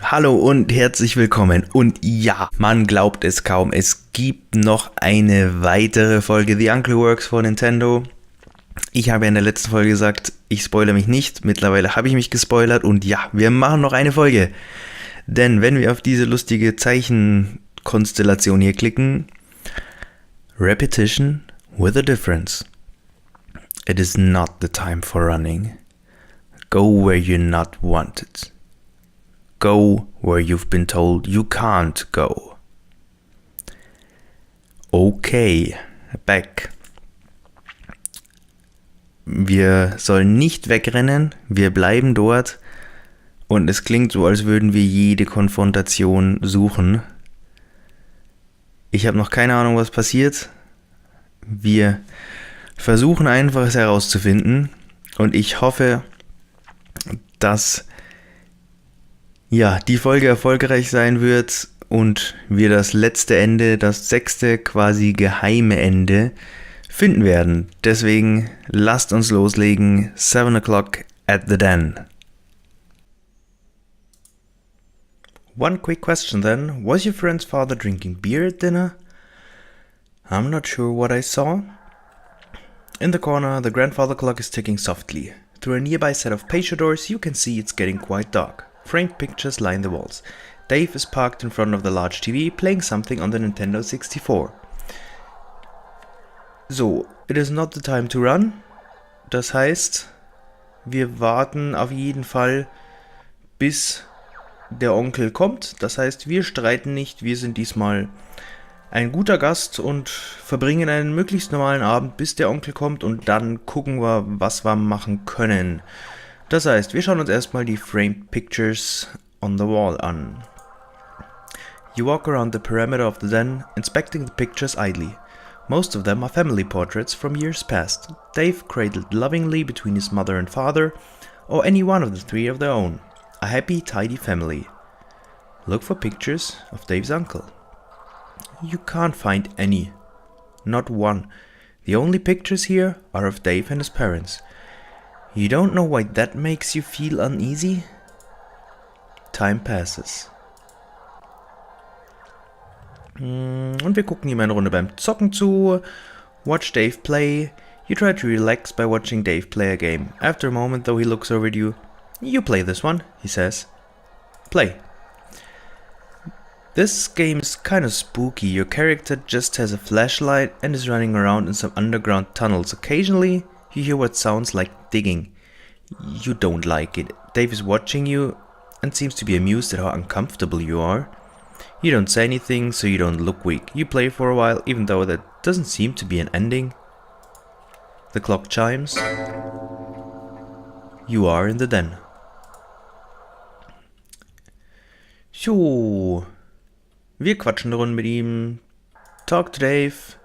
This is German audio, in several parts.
Hallo und herzlich willkommen. Und ja, man glaubt es kaum, es gibt noch eine weitere Folge The Uncle Works for Nintendo. Ich habe ja in der letzten Folge gesagt, ich spoilere mich nicht. Mittlerweile habe ich mich gespoilert und ja, wir machen noch eine Folge. Denn wenn wir auf diese lustige Zeichenkonstellation hier klicken, Repetition with a difference. It is not the time for running. Go where you're not wanted. Go where you've been told you can't go. Okay, back. Wir sollen nicht wegrennen, wir bleiben dort und es klingt so, als würden wir jede Konfrontation suchen. Ich habe noch keine Ahnung, was passiert. Wir versuchen einfach es herauszufinden und ich hoffe, dass die Folge erfolgreich sein wird und wir das letzte Ende, das 6. quasi geheime Ende finden werden. Deswegen lasst uns loslegen. 7 o'clock at the den. One quick question then. Was your friend's father drinking beer at dinner? I'm not sure what I saw. In the corner, the grandfather clock is ticking softly. Through a nearby set of patio doors, you can see it's getting quite dark. Framed pictures line the walls. Dave is parked in front of the large TV, playing something on the Nintendo 64. So, it is not the time to run. Das heißt, wir warten auf jeden Fall, bis der Onkel kommt. Das heißt, wir streiten nicht, wir sind diesmal ein guter Gast und verbringen einen möglichst normalen Abend, bis der Onkel kommt und dann gucken wir, was wir machen können. Das heißt, wir schauen uns erstmal die framed pictures on the wall an. You walk around the perimeter of the den, inspecting the pictures idly. Most of them are family portraits from years past, Dave cradled lovingly between his mother and father, or any one of the three of their own. A happy, tidy family. Look for pictures of Dave's uncle. You can't find any. Not one. The only pictures here are of Dave and his parents. You don't know why that makes you feel uneasy? Time passes. Und wir gucken ihm eine Runde beim Zocken zu. Watch Dave play. You try to relax by watching Dave play a game. After a moment, though, he looks over at you. You play this one, he says. Play. This game is kinda spooky. Your character just has a flashlight and is running around in some underground tunnels. Occasionally, you hear what sounds like digging. You don't like it. Dave is watching you and seems to be amused at how uncomfortable you are. You don't say anything, so you don't look weak. You play for a while, even though that doesn't seem to be an ending. The clock chimes. You are in the den. So, wir quatschen eine Runde mit ihm. Talk to Dave.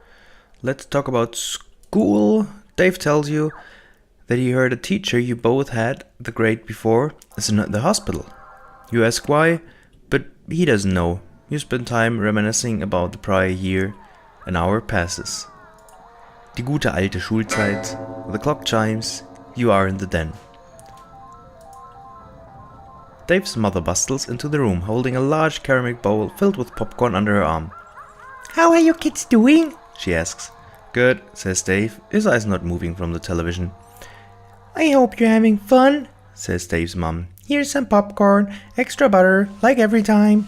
Let's talk about school. Dave tells you that he heard a teacher you both had the grade before is in the hospital. You ask why, but he doesn't know. You spend time reminiscing about the prior year. An hour passes. Die gute alte Schulzeit. The clock chimes. You are in the den. Dave's mother bustles into the room, holding a large ceramic bowl filled with popcorn under her arm. How are you kids doing? She asks. Good, says Dave, his eyes not moving from the television. I hope you're having fun, says Dave's mom. Here's some popcorn, extra butter, like every time.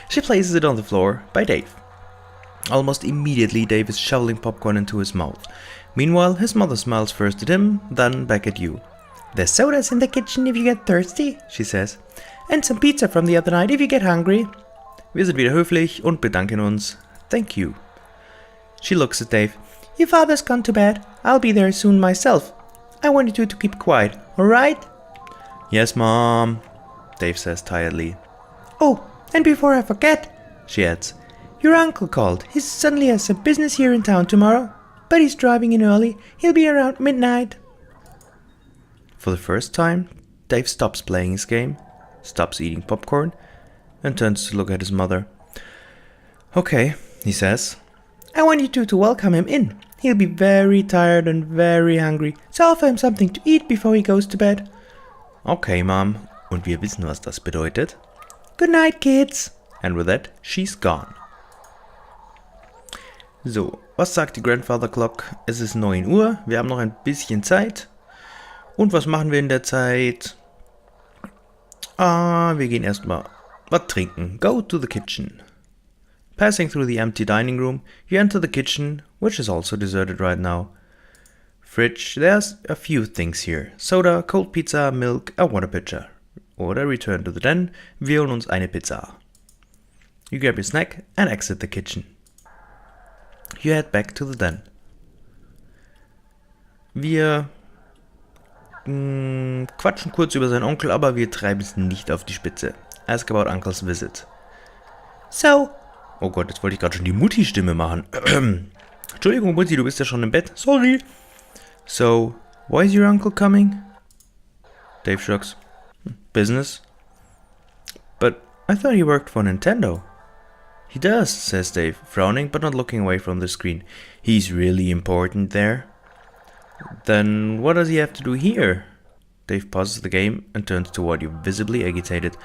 She places it on the floor by Dave. Almost immediately, Dave is shoveling popcorn into his mouth. Meanwhile, his mother smiles first at him, then back at you. There's sodas in the kitchen if you get thirsty, she says. And some pizza from the other night if you get hungry. Wir sind wieder höflich und bedanken uns. Thank you. She looks at Dave. Your father's gone to bed. I'll be there soon myself. I wanted you to keep quiet, alright? Yes, Mom, Dave says tiredly. Oh, and before I forget, she adds, your uncle called. He suddenly has some business here in town tomorrow, but he's driving in early. He'll be around midnight. For the first time, Dave stops playing his game, stops eating popcorn, and turns to look at his mother. Okay, he says. I want you two to welcome him in. He'll be very tired and very hungry, so offer him something to eat before he goes to bed. Okay, Mom. Und wir wissen, was das bedeutet. Good night, kids. And with that, she's gone. So, was sagt die Grandfather Clock? Es ist 9 Uhr, wir haben noch ein bisschen Zeit. Und was machen wir in der Zeit? Wir gehen erstmal was trinken. Go to the kitchen. Passing through the empty dining room, you enter the kitchen, which is also deserted right now. Fridge, there's a few things here. Soda, cold pizza, milk, a water pitcher. Oder return to the den, wir holen uns eine Pizza. You grab your snack and exit the kitchen. You head back to the den. Wir quatschen kurz über seinen Onkel, aber wir treiben es nicht auf die Spitze. Ask about Uncle's visit. So, Oh Gott, jetzt wollte ich gerade schon die Mutti-Stimme machen. Entschuldigung, Mutti, du bist ja schon im Bett. Sorry. So, why is your uncle coming? Dave shrugs. Business. But I thought he worked for Nintendo. He does, says Dave, frowning but not looking away from the screen. He's really important there. Then what does he have to do here? Dave pauses the game and turns toward you, visibly agitated.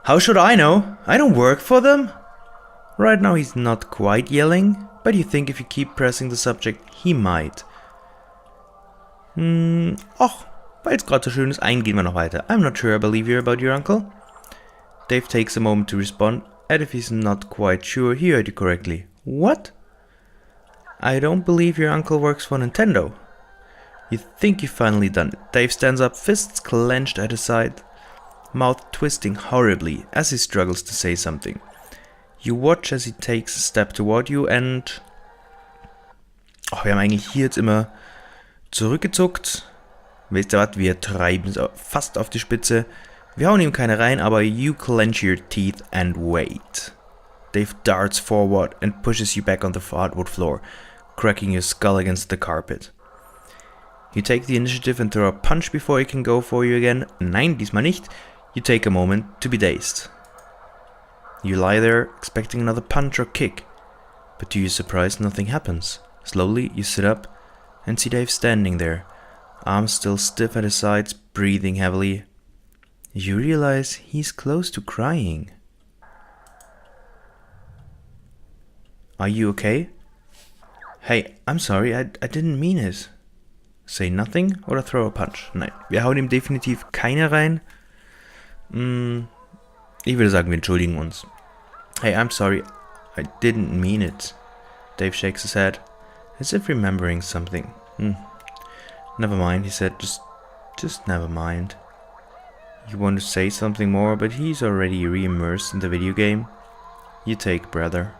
How should I know? I don't work for them. Right now he's not quite yelling, but you think if you keep pressing the subject, he might. Ach, weil es gerade so schön ist, gehen wir noch weiter. I'm not sure I believe you about your uncle. Dave takes a moment to respond, and if he's not quite sure, he heard you correctly. What? I don't believe your uncle works for Nintendo. You think you've finally done it. Dave stands up, fists clenched at his side, mouth twisting horribly as he struggles to say something. You watch as he takes a step toward you and... wir haben eigentlich hier jetzt immer zurückgezuckt. Wisst ihr was? Wir treiben es fast auf die Spitze. Wir hauen ihm keine rein, aber you clench your teeth and wait. Dave darts forward and pushes you back on the hardwood floor, cracking your skull against the carpet. You take the initiative and throw a punch before he can go for you again. Nein, diesmal nicht. You take a moment to be dazed. You lie there, expecting another punch or kick. But to your surprise, nothing happens. Slowly, you sit up and see Dave standing there, arms still stiff at his sides, breathing heavily. You realize he's close to crying. Are you okay? Hey, I'm sorry, I didn't mean it. Say nothing oder throw a punch? Nein, wir hauen ihm definitiv keine rein. Ich würde sagen, wir entschuldigen uns. Hey, I'm sorry, I didn't mean it. Dave shakes his head, as if remembering something. Never mind, he said, just never mind. You want to say something more, but he's already re-immersed in the video game. You take, brother.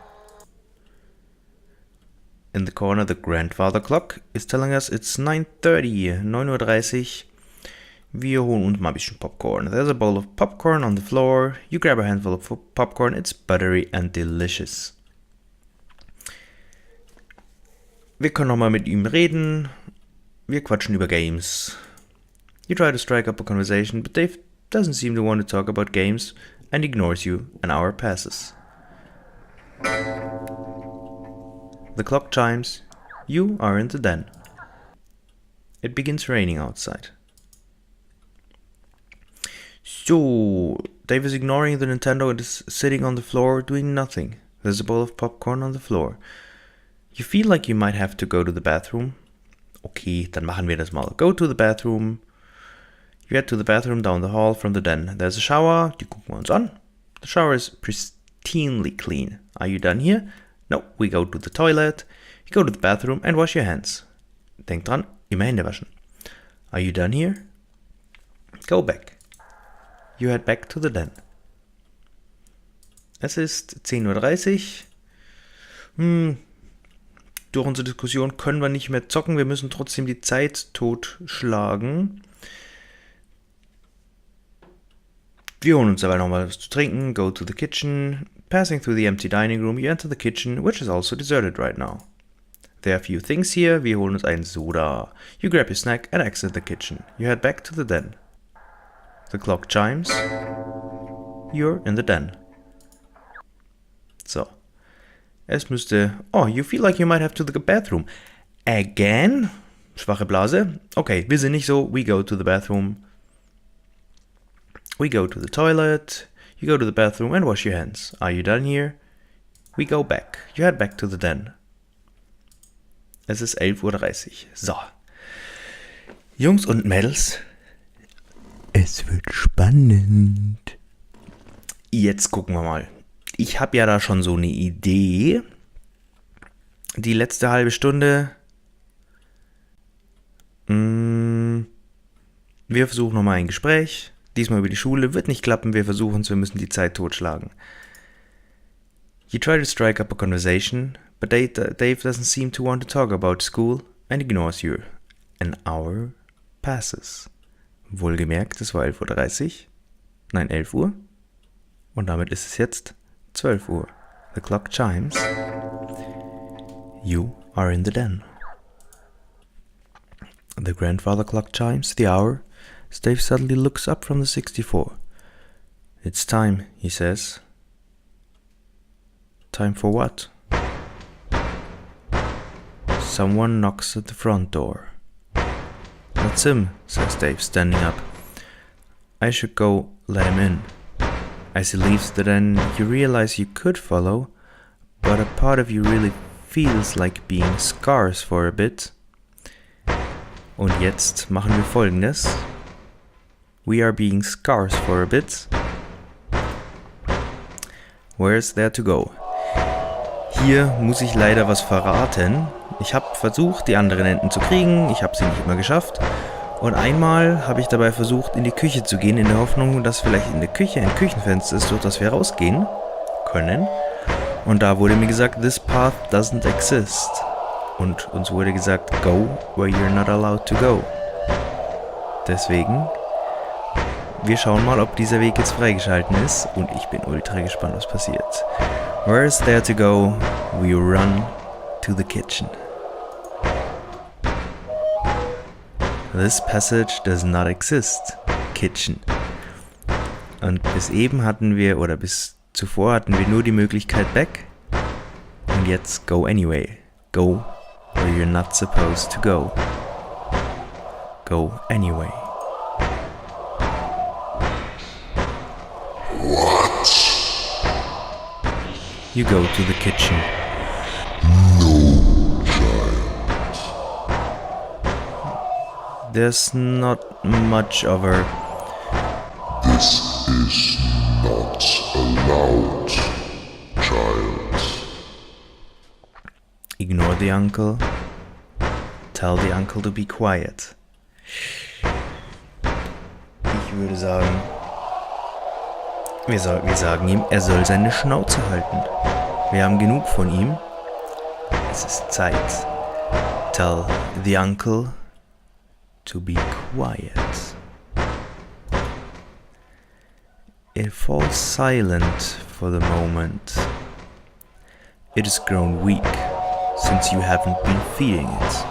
In the corner, the grandfather clock is telling us it's 9:30, 9:30 Uhr. Wir holen uns mal ein bisschen Popcorn. There's a bowl of popcorn on the floor. You grab a handful of popcorn. It's buttery and delicious. Wir können nochmal mit ihm reden. Wir quatschen über Games. You try to strike up a conversation, but Dave doesn't seem to want to talk about games and ignores you. An hour passes. The clock chimes. You are in the den. It begins raining outside. So, Dave is ignoring the Nintendo and is sitting on the floor doing nothing. There's a bowl of popcorn on the floor. You feel like you might have to go to the bathroom. Okay, dann machen wir das mal. Go to the bathroom. You head to the bathroom down the hall from the den. There's a shower. Die gucken wir uns an. The shower is pristinely clean. Are you done here? No, we go to the toilet. You go to the bathroom and wash your hands. Denk dran, immer Hände waschen. Are you done here? Go back. You head back to the den. Es ist 10:30 Uhr. Durch unsere Diskussion können wir nicht mehr zocken. Wir müssen trotzdem die Zeit totschlagen. Wir holen uns aber nochmal was zu trinken. Go to the kitchen. Passing through the empty dining room, you enter the kitchen, which is also deserted right now. There are a few things here. Wir holen uns einen Soda. You grab your snack and exit the kitchen. You head back to the den. The clock chimes. You're in the den. So. Es müsste... Oh, you feel like you might have to the bathroom. Again? Schwache Blase. Okay, wir sind nicht so. We go to the bathroom. We go to the toilet. You go to the bathroom and wash your hands. Are you done here? We go back. You head back to the den. Es ist 11:30 Uhr. So. Jungs und Mädels, es wird spannend. Jetzt gucken wir mal. Ich habe ja da schon so eine Idee. Die letzte halbe Stunde. Wir versuchen nochmal ein Gespräch. Diesmal über die Schule. Wird nicht klappen, wir versuchen es, wir müssen die Zeit totschlagen. You try to strike up a conversation, but Dave doesn't seem to want to talk about school and ignores you. An hour passes. Wohlgemerkt, es war 11:30 Uhr. Nein, 11 Uhr. Und damit ist es jetzt 12 Uhr. The clock chimes. You are in the den. The grandfather clock chimes the hour. Dave suddenly looks up from the 64. It's time, he says. Time for what? Someone knocks at the front door. That's him, says Dave, standing up. I should go let him in. As he leaves the den, you realize you could follow, but a part of you really feels like being scarce for a bit. Und jetzt machen wir Folgendes. We are being scarce for a bit. Where's there to go? Hier muss ich leider was verraten. Ich habe versucht, die anderen Enten zu kriegen. Ich habe sie nicht immer geschafft. Und einmal habe ich dabei versucht, in die Küche zu gehen, in der Hoffnung, dass vielleicht in der Küche ein Küchenfenster ist, durch das wir rausgehen können. Und da wurde mir gesagt, this path doesn't exist. Und uns wurde gesagt, go where you're not allowed to go. Deswegen, wir schauen mal, ob dieser Weg jetzt freigeschalten ist. Und ich bin ultra gespannt, was passiert. Where is there to go? We run to the kitchen. This passage does not exist. Kitchen. Und bis eben hatten wir, oder bis zuvor hatten wir nur die Möglichkeit back. Und jetzt go anyway. Go where you're not supposed to go. Go anyway. What? You go to the kitchen. No, child. There's not much of her. This is not allowed, child. Ignore the uncle. Tell the uncle to be quiet. Ich würde sagen, wir sagen ihm, er soll seine Schnauze halten. Wir haben genug von ihm. Es ist Zeit. Tell the uncle to be quiet. It falls silent for the moment. It has grown weak since you haven't been feeding it.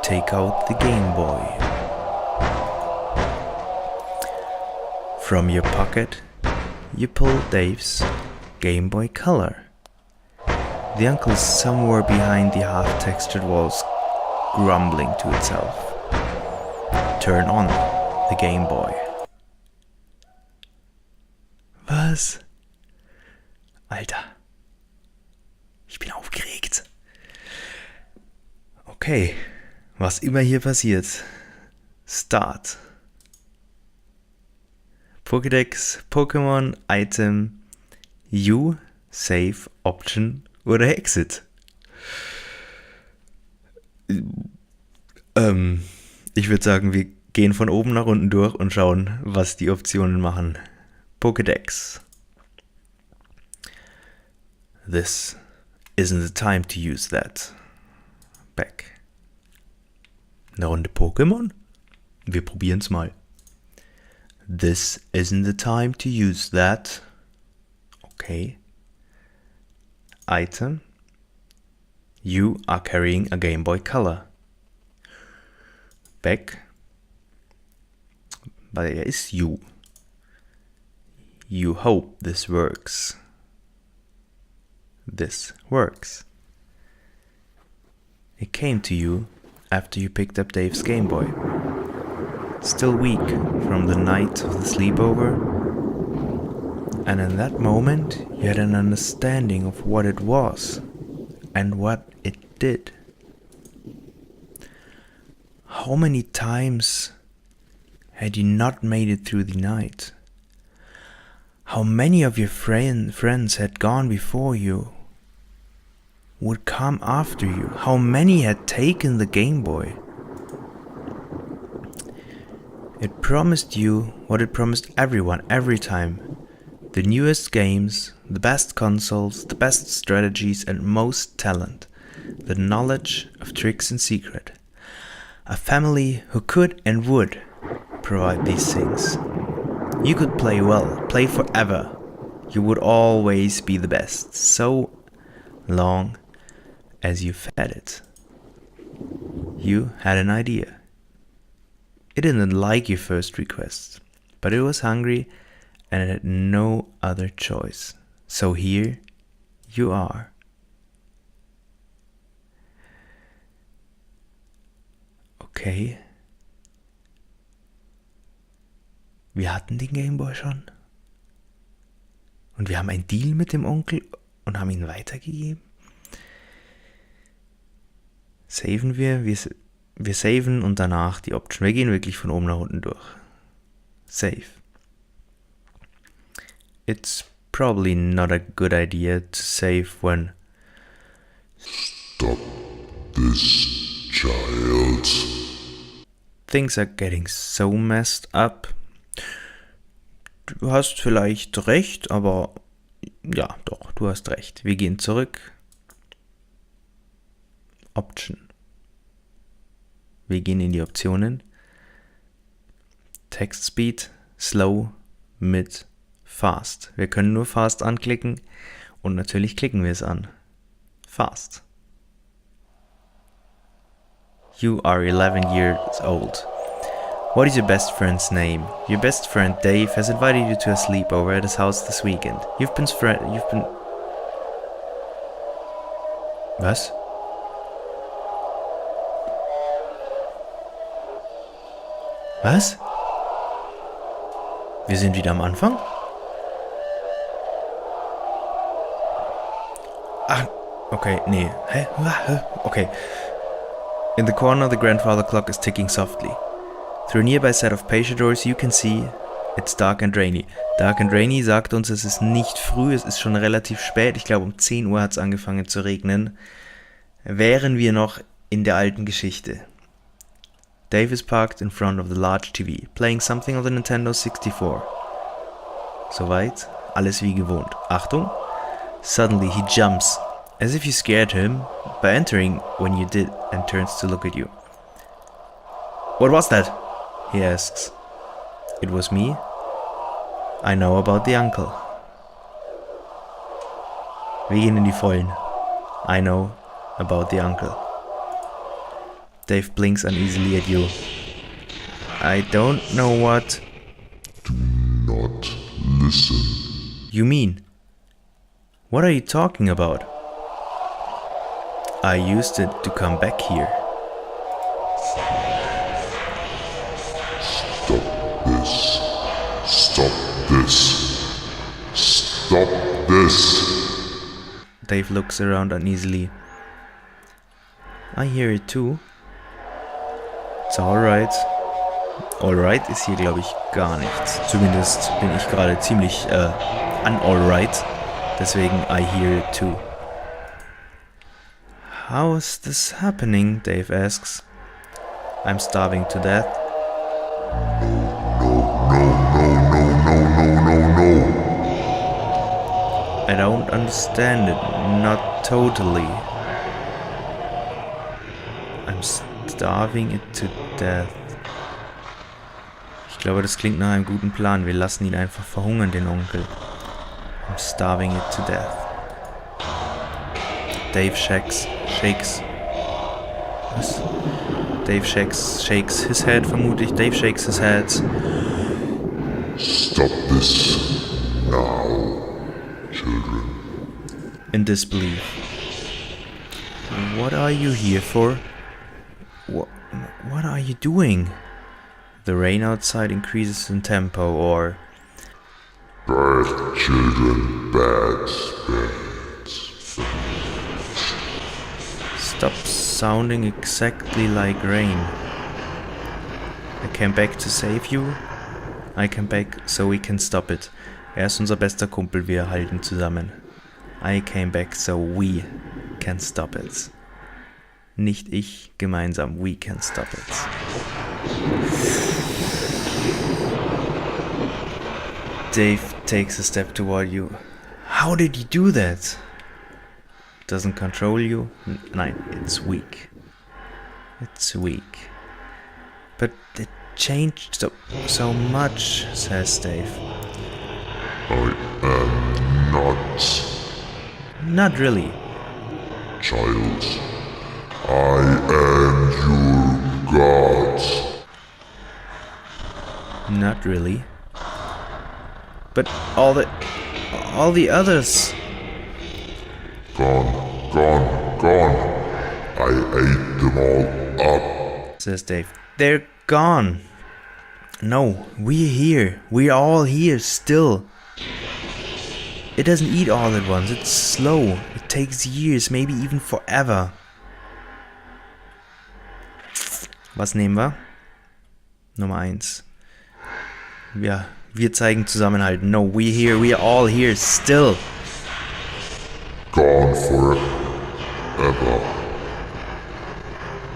Take out the Game Boy. From your pocket, you pull Dave's Game Boy Color. The uncle is somewhere behind the half-textured walls, grumbling to itself. Turn on the Game Boy. Was? Alter. Ich bin aufgeregt. Okay, was immer hier passiert. Start. Pokédex, Pokémon, Item, You, Save, Option oder Exit. Ich würde sagen, wir gehen von oben nach unten durch und schauen, was die Optionen machen. Pokédex. This isn't the time to use that. Back. Eine Runde Pokémon? Wir probieren's mal. This isn't the time to use that. Okay. Item. You are carrying a Game Boy Color. Back. Weil er ist You. You hope this works. This works. It came to you after you picked up Dave's Game Boy. Still weak from the night of the sleepover, And in that moment, you had an understanding of what it was and what it did. How many times had you not made it through the night? How many of your friends had gone before you, would come after you? How many had taken the Game Boy? It promised you what it promised everyone every time. The newest games, the best consoles, the best strategies and most talent. The knowledge of tricks and secret. A family who could and would provide these things. You could play well, play forever. You would always be the best, so long as you fed it. You had an idea. It didn't like your first request, but it was hungry and it had no other choice. So here you are. Okay. Wir hatten den Gameboy schon. Und wir haben einen Deal mit dem Onkel und haben ihn weitergegeben. Saven wir saven und danach die Option. Wir gehen wirklich von oben nach unten durch. Save. It's probably not a good idea to save when... Stop this, child. Things are getting so messed up. Du hast vielleicht recht, aber ja, doch, du hast recht. Wir gehen zurück. Option. Wir gehen in die Optionen. Text Speed, Slow, Mid, Fast. Wir können nur Fast anklicken und natürlich klicken wir es an. Fast. You are 11 years old. What is your best friend's name? Your best friend Dave has invited you to a sleepover at his house this weekend. Was? Was? Wir sind wieder am Anfang? Ah, okay, nee. Hä? Okay. In the corner, the grandfather clock is ticking softly. Through a nearby set of patio doors, you can see it's dark and rainy. Dark and rainy sagt uns, es ist nicht früh, es ist schon relativ spät. Ich glaube, um 10 Uhr hat es angefangen zu regnen. Wären wir noch in der alten Geschichte. Dave is parked in front of the large TV, playing something on the Nintendo 64. Soweit, alles wie gewohnt. Achtung! Suddenly he jumps, as if you scared him by entering when you did, and turns to look at you. What was that? He asks. It was me. I know about the uncle. Wir gehen in die Vollen. I know about the uncle. Dave blinks uneasily at you. I don't know what... Do not listen. You mean? What are you talking about? I used it to come back here. Stop this. Stop this. Stop this. Dave looks around uneasily. I hear it too. It's alright. Alright ist hier, glaube ich, gar nichts. Zumindest bin ich gerade ziemlich unalright. Deswegen I hear it too. How is this happening? Dave asks. I'm starving to death. I don't understand it. Not totally. I'm starving it to death. Ich glaube, das klingt nach einem guten Plan. Wir lassen ihn einfach verhungern, den Onkel. I'm starving it to death. Dave shakes. Was? Dave shakes his head, vermutlich. Dave shakes his head. Stop this now, children. In disbelief. What are you here for? What are you doing? The rain outside increases in tempo, or... Bad children, bad spirits. Stop sounding exactly like rain. I came back to save you. I came back so we can stop it. Er ist unser bester Kumpel, wir halten zusammen. I came back so we can stop it. Nicht ich, gemeinsam. We can stop it. Dave takes a step toward you. How did you do that? Doesn't control you? Nein, it's weak. It's weak. But it changed so much, says Dave. I am not Not really. child. I am your god. Not really. But all the others. Gone, gone, gone. I ate them all up. Says Dave. They're gone. No, we're here. We're all here still. It doesn't eat all at once. It's slow. It takes years, maybe even forever. Was nehmen wir? Nummer 1. Ja, wir zeigen Zusammenhalt. No, we're here. We're all here still. Gone forever.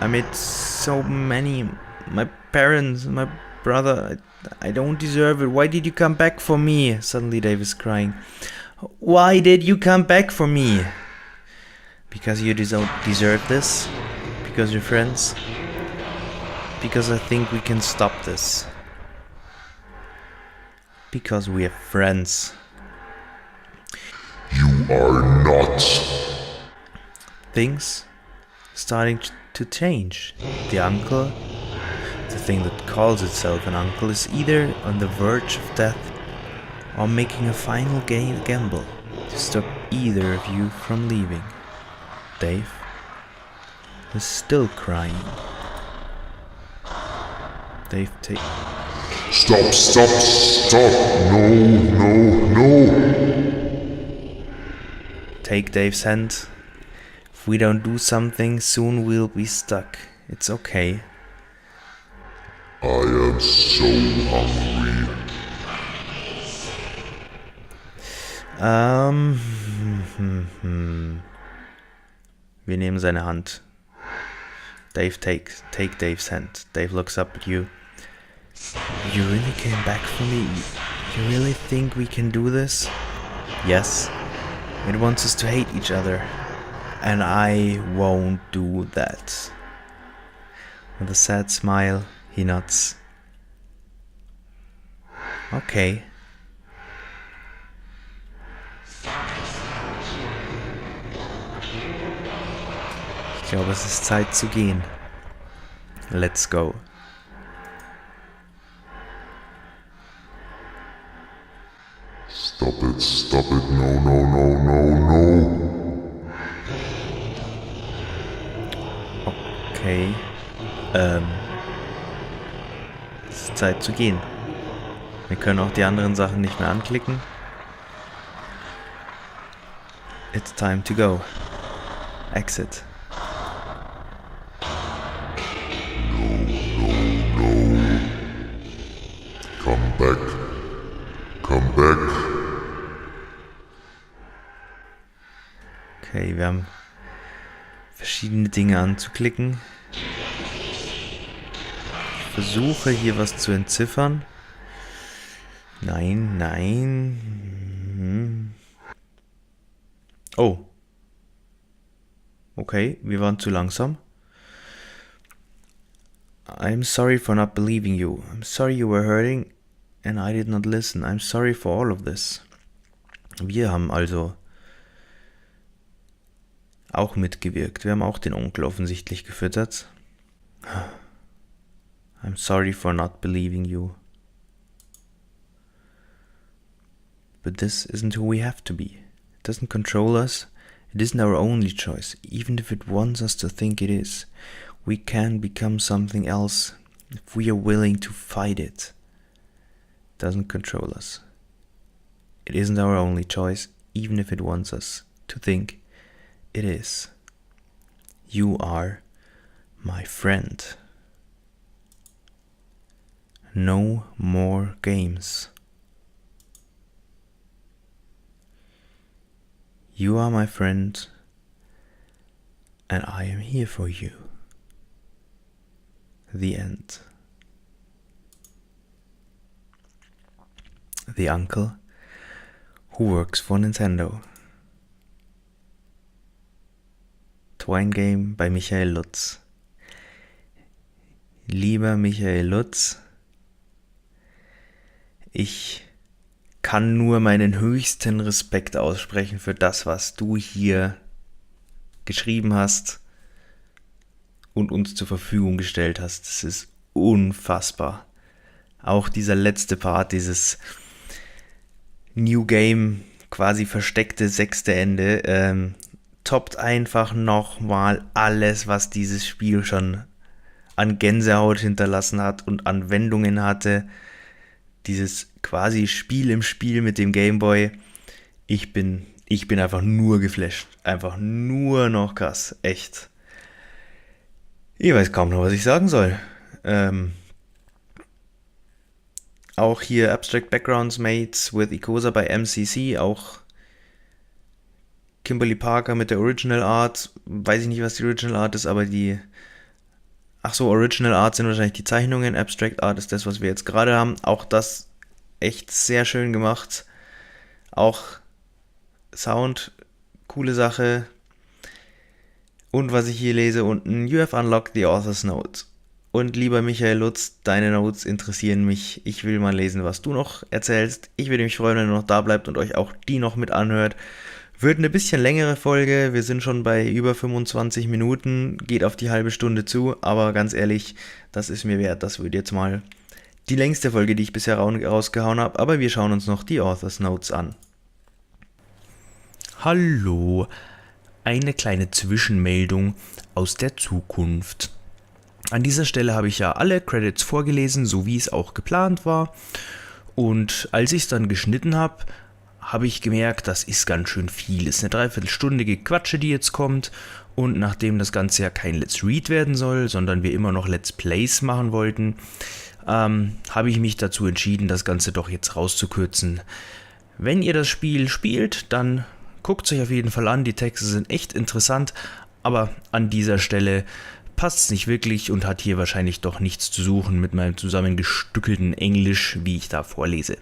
I made so many. My parents, my brother. I don't deserve it. Why did you come back for me? Suddenly Dave is crying. Why did you come back for me? Because you don't deserve this? Because you're friends? Because I think we can stop this. Because we are friends. You are not. Things starting to change. The uncle, the thing that calls itself an uncle, is either on the verge of death or making a final gamble to stop either of you from leaving. Dave is still crying. Dave, take... Stop, stop, stop. No, no, no. Take Dave's hand. If we don't do something, soon we'll be stuck. It's okay. I am so hungry. Wir nehmen seine Hand. Dave, take Dave's hand. Dave looks up at you. You really came back for me? You really think we can do this? Yes. It wants us to hate each other. And I won't do that. With a sad smile, he nods. Okay. Ich glaube, es ist Zeit zu gehen. Let's go. Stop it, no, no, no, no, no. Okay. Es ist Zeit zu gehen. Wir können auch die anderen Sachen nicht mehr anklicken. It's time to go. Exit. No. Come back. Come back. Okay, wir haben verschiedene Dinge anzuklicken. Ich versuche hier was zu entziffern. Nein. Oh. Okay, wir waren zu langsam. I'm sorry for not believing you. I'm sorry you were hurting and I did not listen. I'm sorry for all of this. Wir haben also auch mitgewirkt. Wir haben auch den Onkel offensichtlich gefüttert. I'm sorry for not believing you. But this isn't who we have to be. It doesn't control us. It isn't our only choice. Even if it wants us to think it is, we can become something else if we are willing to fight it. It doesn't control us. It isn't our only choice, even if it wants us to think it is. You are my friend. No more games. You are my friend, and I am here for you. The end. The uncle who works for Nintendo. Twine Game bei Michael Lutz. Lieber Michael Lutz, ich kann nur meinen höchsten Respekt aussprechen für das, was du hier geschrieben hast und uns zur Verfügung gestellt hast. Das ist unfassbar. Auch dieser letzte Part, dieses New Game, quasi versteckte 6. Ende, toppt einfach nochmal alles, was dieses Spiel schon an Gänsehaut hinterlassen hat und an Wendungen hatte. Dieses quasi Spiel im Spiel mit dem Gameboy. Ich bin einfach nur geflasht. Einfach nur noch krass. Echt. Ich weiß kaum noch, was ich sagen soll. Auch hier Abstract Backgrounds Mates with Icosa bei MCC. Auch Kimberly Parker mit der Original Art. Weiß ich nicht, was die Original Art ist, aber die... Original Art sind wahrscheinlich die Zeichnungen. Abstract Art ist das, was wir jetzt gerade haben. Auch das echt sehr schön gemacht. Auch Sound, coole Sache. Und was ich hier lese unten, you have unlocked the author's note. Und lieber Michael Lutz, deine Notes interessieren mich. Ich will mal lesen, was du noch erzählst. Ich würde mich freuen, wenn ihr noch da bleibt und euch auch die noch mit anhört. Wird eine bisschen längere Folge, wir sind schon bei über 25 Minuten, geht auf die halbe Stunde zu, aber ganz ehrlich, das ist mir wert, das wird jetzt mal die längste Folge, die ich bisher rausgehauen habe, aber wir schauen uns noch die Author's Notes an. Hallo, eine kleine Zwischenmeldung aus der Zukunft. An dieser Stelle habe ich ja alle Credits vorgelesen, so wie es auch geplant war, und als ich es dann geschnitten habe, habe ich gemerkt, das ist ganz schön viel. Es ist eine dreiviertelstündige Quatsche, die jetzt kommt. Und nachdem das Ganze ja kein Let's Read werden soll, sondern wir immer noch Let's Plays machen wollten, habe ich mich dazu entschieden, das Ganze doch jetzt rauszukürzen. Wenn ihr das Spiel spielt, dann guckt es euch auf jeden Fall an. Die Texte sind echt interessant, aber an dieser Stelle passt es nicht wirklich und hat hier wahrscheinlich doch nichts zu suchen mit meinem zusammengestückelten Englisch, wie ich da vorlese.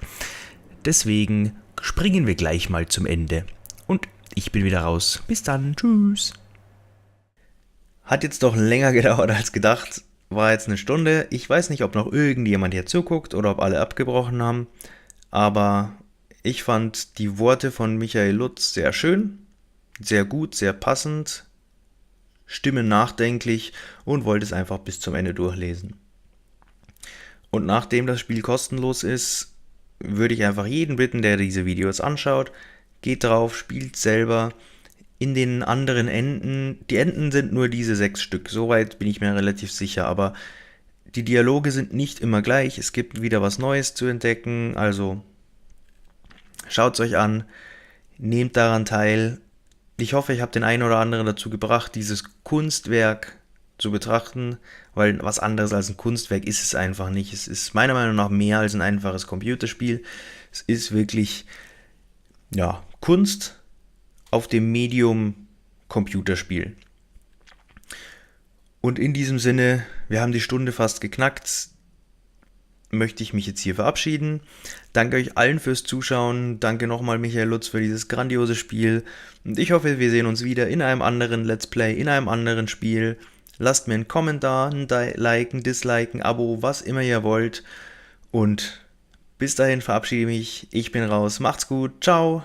Deswegen springen wir gleich mal zum Ende. Und ich bin wieder raus. Bis dann. Tschüss. Hat jetzt doch länger gedauert als gedacht. War jetzt eine Stunde. Ich weiß nicht, ob noch irgendjemand hier zuguckt oder ob alle abgebrochen haben. Aber ich fand die Worte von Michael Lutz sehr schön, sehr gut, sehr passend, Stimmen nachdenklich und wollte es einfach bis zum Ende durchlesen. Und nachdem das Spiel kostenlos ist, würde ich einfach jeden bitten, der diese Videos anschaut, geht drauf, spielt selber. In den anderen Enden, die Enden sind nur diese 6 Stück, soweit bin ich mir relativ sicher, aber die Dialoge sind nicht immer gleich, es gibt wieder was Neues zu entdecken, also schaut es euch an, nehmt daran teil. Ich hoffe, ich habe den einen oder anderen dazu gebracht, dieses Kunstwerk zu betrachten, weil was anderes als ein Kunstwerk ist es einfach nicht. Es ist meiner Meinung nach mehr als ein einfaches Computerspiel. Es ist wirklich, ja, Kunst auf dem Medium Computerspiel. Und in diesem Sinne, wir haben die Stunde fast geknackt, möchte ich mich jetzt hier verabschieden. Danke euch allen fürs Zuschauen. Danke nochmal Michael Lutz für dieses grandiose Spiel. Und ich hoffe, wir sehen uns wieder in einem anderen Let's Play, in einem anderen Spiel. Lasst mir einen Kommentar, ein Like, ein Dislike, ein Abo, was immer ihr wollt. Und bis dahin verabschiede ich mich. Ich bin raus. Macht's gut. Ciao.